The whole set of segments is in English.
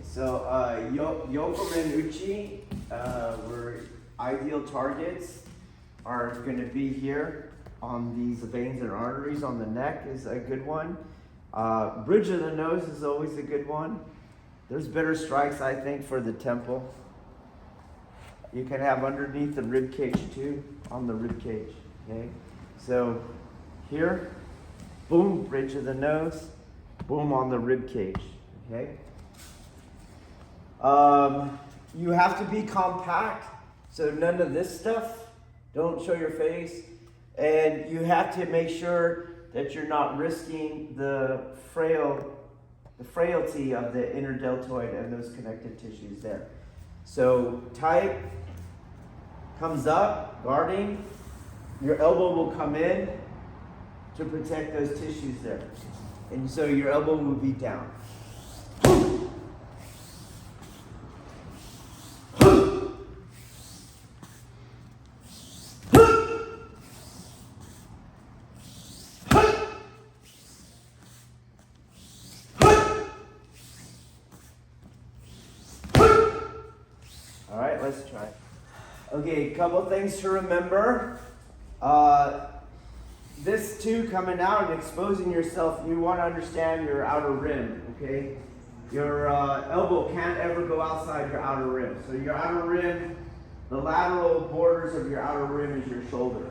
So Yokomenuchi, where ideal targets are going to be here on these veins and arteries on the neck is a good one. Bridge of the nose is always a good one. There's better strikes, I think, for the temple. You can have underneath the rib cage too, on the rib cage. Okay, so here, boom, bridge of the nose, boom on the rib cage. Okay. You have to be compact, so none of this stuff. Don't show your face, and you have to make sure that you're not risking the frailty of the inner deltoid and those connective tissues there. So tight, comes up, guarding. Your elbow will come in to protect those tissues there. And so your elbow will be down. All right, let's try. Okay, a couple things to remember. This too, coming out and exposing yourself, you want to understand your outer rim, okay? Your elbow can't ever go outside your outer rim. So your outer rim, the lateral borders of your outer rim is your shoulder.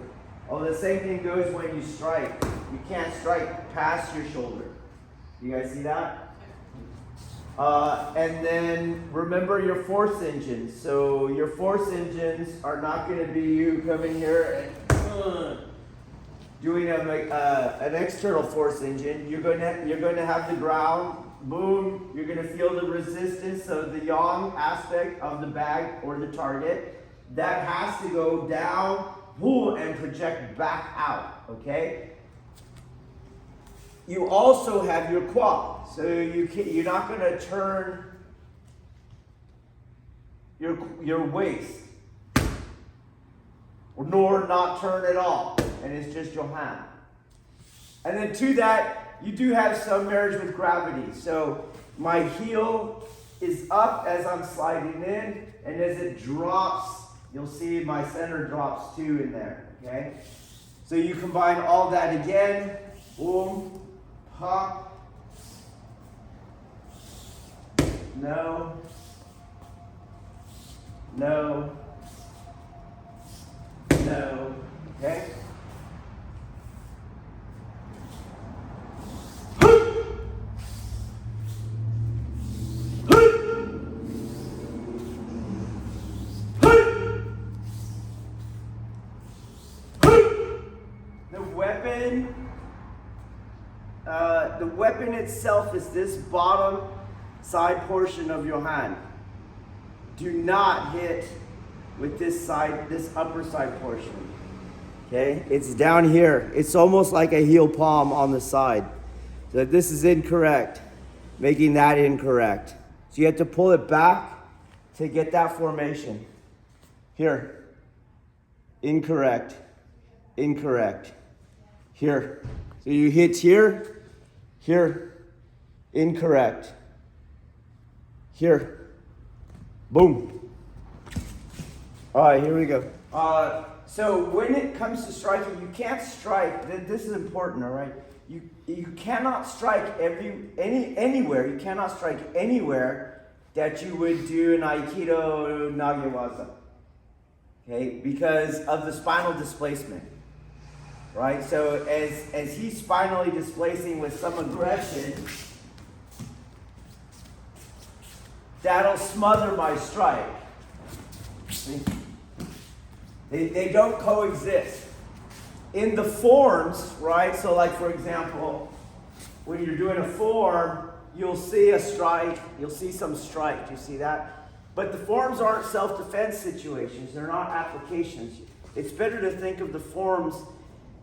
Oh, the same thing goes when you strike. You can't strike past your shoulder. You guys see that? And then remember your force engines. So your force engines are not going to be you coming here and doing an external force engine. You're going to have the ground, boom. You're going to feel the resistance of the yang aspect of the bag or the target. That has to go down, pull, and project back out. Okay. You also have your quad, so you're not going to turn your waist, nor not turn at all, and it's just your hand. And then to that, you do have some marriage with gravity. So my heel is up as I'm sliding in, and as it drops, you'll see my center drops too in there. Okay, so you combine all that again, boom. Pop. No. No. No. Okay? The weapon itself is this bottom side portion of your hand. Do not hit with this upper side portion. Okay? It's down here. It's almost like a heel palm on the side. So this is incorrect, making that incorrect. So you have to pull it back to get that formation. Here. Incorrect. Incorrect. Here. So you hit here. Here, incorrect. Here, boom. All right, here we go. So when it comes to striking, you can't strike. This is important, all right? You cannot strike anywhere. You cannot strike anywhere that you would do an Aikido Nagewaza. Okay, because of the spinal displacement. Right, so as he's spinally displacing with some aggression, that'll smother my strike. See? They don't coexist. In the forms, right, so like for example, when you're doing a form, you'll see a strike, you'll see some strike, do you see that? But the forms aren't self-defense situations, they're not applications. It's better to think of the forms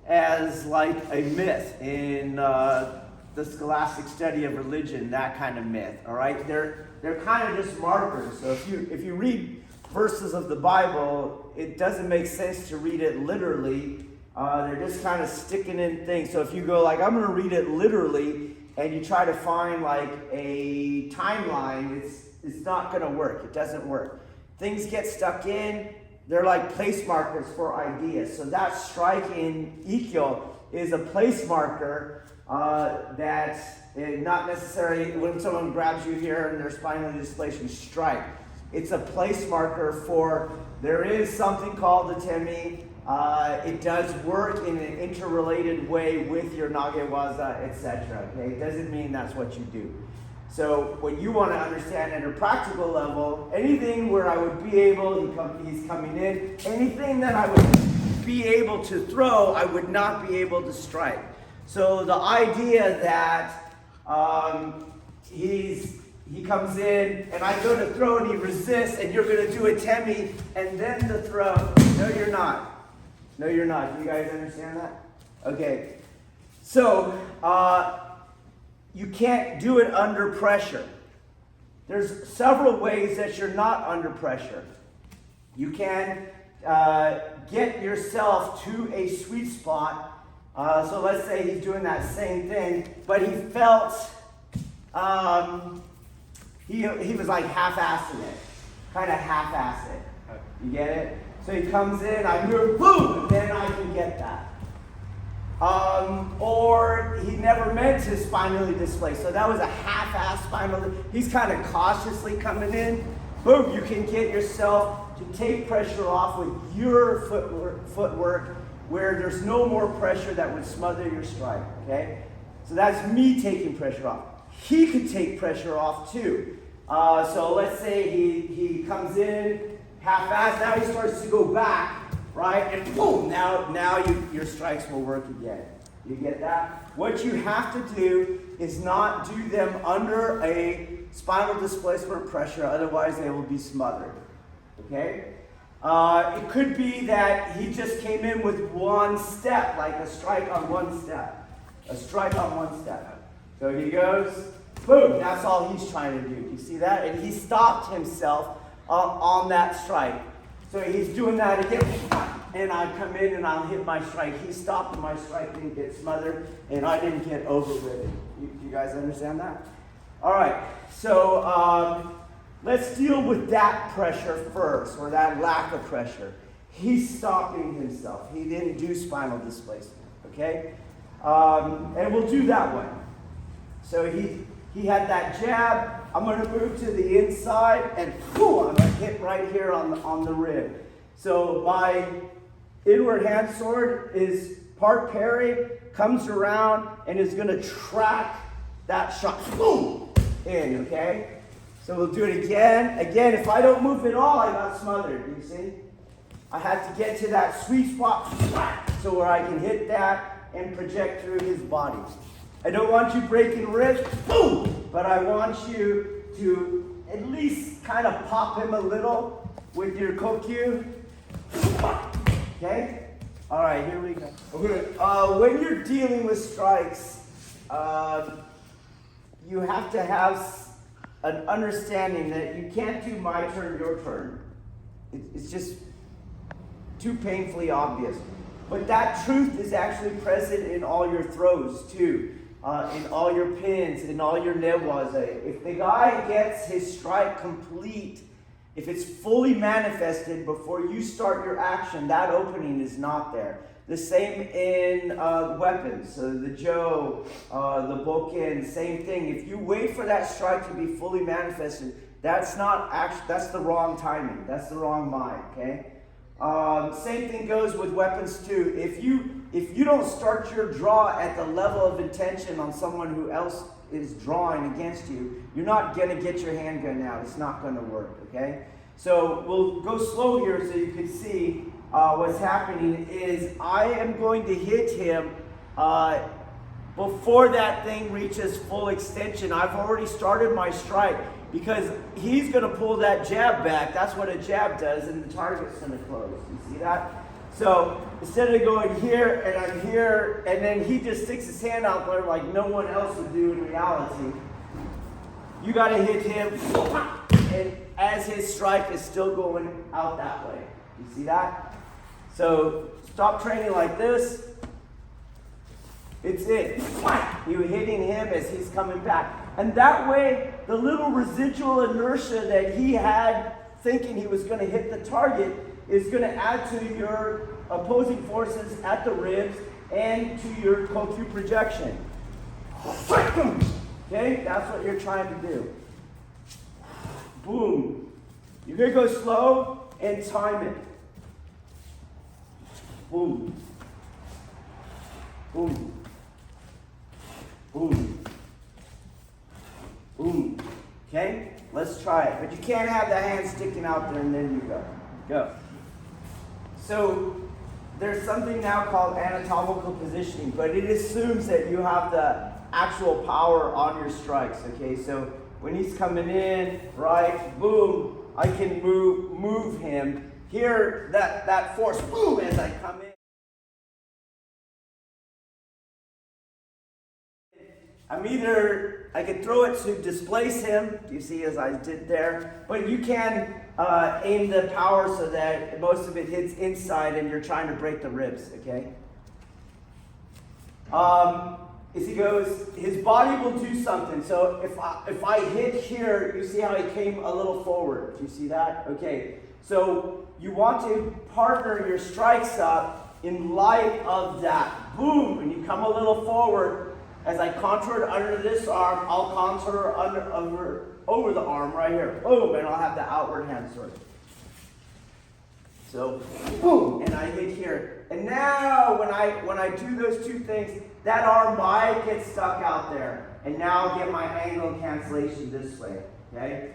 as like a myth in the scholastic study of religion, that kind of myth. All right, they're kind of just markers. So if you read verses of the Bible, it doesn't make sense to read it literally. They're just kind of sticking in things. So if you go like, I'm going to read it literally, and you try to find like a timeline, it's not going to work. It doesn't work. Things get stuck in. They're like place markers for ideas. So that strike in Ikkyo is a place marker that's not necessarily when someone grabs you here and they're spinally displaced, you strike. It's a place marker for there is something called the temi. It does work in an interrelated way with your nagewaza, etc. Okay, it doesn't mean that's what you do. So what you want to understand at a practical level, anything where I would be able, he's coming in, anything that I would be able to throw, I would not be able to strike. So the idea that he comes in and I go to throw and he resists and you're going to do a temi and then the throw. No, you're not. No, you're not. Do you guys understand that? Okay. So you can't do it under pressure. There's several ways that you're not under pressure. You can get yourself to a sweet spot. So let's say he's doing that same thing, but he felt he was like half-assing it, kind of half-ass it. You get it? So he comes in, I move, boom, and then I can get that. Or he never meant to spinally displace, so that was a half-ass spinal. He's kind of cautiously coming in, boom, you can get yourself to take pressure off with your footwork where there's no more pressure that would smother your strike, okay? So that's me taking pressure off. He could take pressure off too. So let's say he comes in half-assed, now he starts to go back, right? And boom, now your strikes will work again. You get that? What you have to do is not do them under a spinal displacement pressure, otherwise they will be smothered, okay? It could be that he just came in with one step, like a strike on one step. A strike on one step. So he goes, boom, that's all he's trying to do. You see that? And he stopped himself on that strike. So he's doing that again, and I come in and I'll hit my strike. He stopped and my strike didn't get smothered, and I didn't get overridden. You guys understand that? All right, so let's deal with that pressure first, or that lack of pressure. He's stopping himself. He didn't do spinal displacement, okay? And we'll do that one. So he had that jab. I'm going to move to the inside and boom, I'm going to hit right here on the rib. So my inward hand sword is part parry, comes around, and is going to track that shot. Boom! In, okay? So we'll do it again. Again, if I don't move at all, I got smothered. You see? I had to get to that sweet spot so where I can hit that and project through his body. I don't want you breaking ribs, boom! But I want you to at least kind of pop him a little with your kokyu. Okay? All right, here we go. Okay. When you're dealing with strikes, you have to have an understanding that you can't do my turn, your turn. It's just too painfully obvious. But that truth is actually present in all your throws too. In all your pins, in all your newaza. If the guy gets his strike complete, if it's fully manifested before you start your action, that opening is not there. The same in weapons. So the jo, the bokken, same thing. If you wait for that strike to be fully manifested, that's the wrong timing. That's the wrong mind, okay? Same thing goes with weapons too. If you don't start your draw at the level of intention on someone who else is drawing against you, you're not going to get your handgun out. It's not going to work, okay? So we'll go slow here so you can see what's happening is I am going to hit him before that thing reaches full extension. I've already started my strike because he's going to pull that jab back. That's what a jab does, and the target's going to close. You see that? So instead of going here and I'm here, and then he just sticks his hand out there like no one else would do in reality, you got to hit him, and as his strike is still going out that way. You see that? So stop training like this. It's it. You're hitting him as he's coming back. And that way, the little residual inertia that he had thinking he was going to hit the target is going to add to your opposing forces at the ribs and to your Koku projection. Okay, that's what you're trying to do. Boom. You're going to go slow and time it. Boom. Boom. Boom. Boom. Okay? Let's try it. But you can't have the hand sticking out there and then you go. Go. So there's something now called anatomical positioning, but it assumes that you have the actual power on your strikes. Okay, so when he's coming in, right, boom, I can move him. Here, that force, boom, as I come in. I can throw it to displace him, you see as I did there, but you can aim the power so that most of it hits inside and you're trying to break the ribs, okay? As he goes, his body will do something. So if I hit here, you see how he came a little forward. Do you see that? Okay, so you want to partner your strikes up in light of that. Boom, and you come a little forward. As I contour under this arm, I'll contour over the arm right here. Boom, and I'll have the outward hand sword. So, boom, and I hit here. And now, when I do those two things, that arm might get stuck out there. And now I'll get my angle cancellation this way. Okay?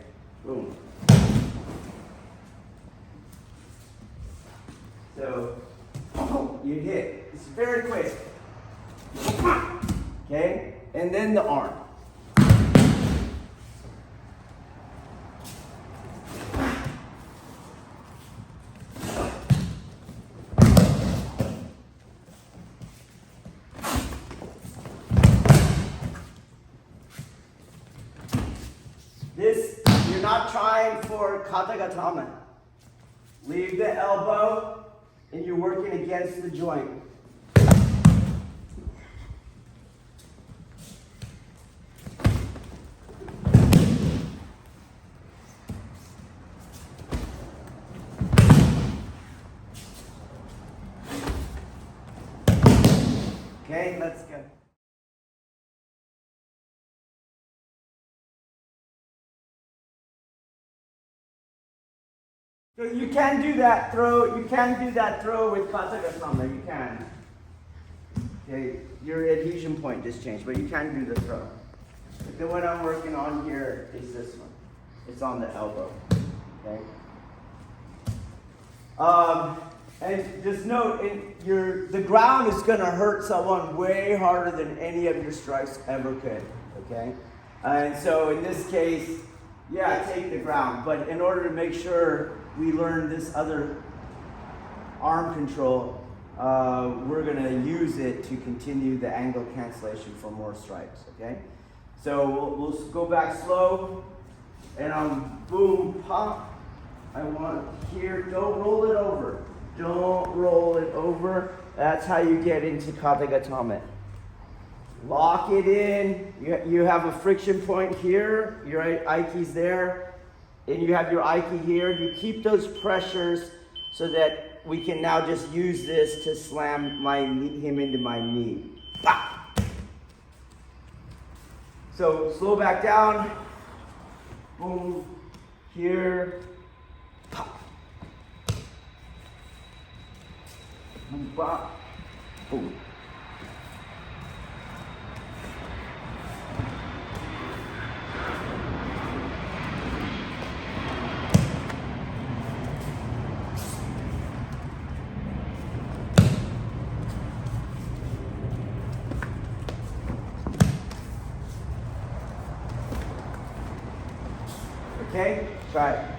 Boom. So, you hit. It's very quick. Okay? And then the arm. This, you're not trying for katagatame. Leave the elbow and you're working against the joint. Okay, let's go. So you can do that throw. You can do that throw with katagatame. You can. Okay, your adhesion point just changed, but you can do the throw. But the one I'm working on here is this one. It's on the elbow. Okay. And just note, the ground is going to hurt someone way harder than any of your strikes ever could. Okay. And so in this case, yeah, take the ground. But in order to make sure we learn this other arm control, we're going to use it to continue the angle cancellation for more strikes, okay? So we'll go back slow, and boom, pop. I want here, don't roll it over. Don't roll it over. That's how you get into katagatame. Lock it in. You have a friction point here. Your Aiki's there. And you have your Aiki here. You keep those pressures so that we can now just use this to slam him into my knee. Bah! So slow back down. Boom. Here. Pop. Boom. Bah. Boom. Okay, try it.